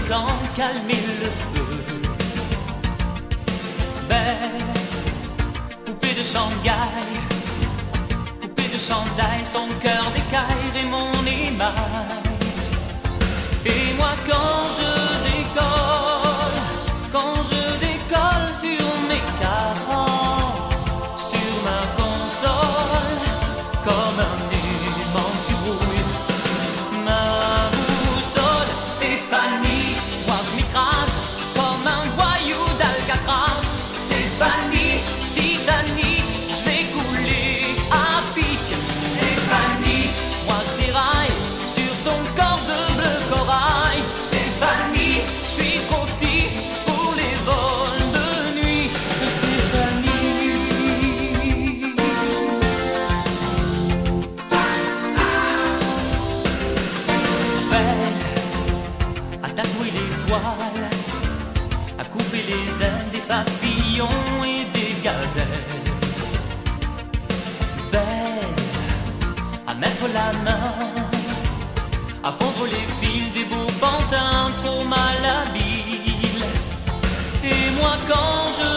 volcan, calmer le feu. Belle poupée de Shanghai, poupée de chandail, son cœur d'écaille, Raymond émail. Et moi quand je décolle sur mes 4 ans, sur ma console, comme un aimant tu brouilles ma boussole. Stéphanie, moi je m'écrase comme un voyou d'Alcatraz. Stéphanie, Titanic, je vais couler à pic. Stéphanie, moi je déraille sur ton corps de bleu corail. Stéphanie, je suis trop petit pour les vols de nuit. Stéphanie, belle à tatouer l'étoile, à couper les ailes des papillons et des gazelles. Belle à mettre la main, à fondre les fils des beaux pantins trop malhabiles. Et moi quand je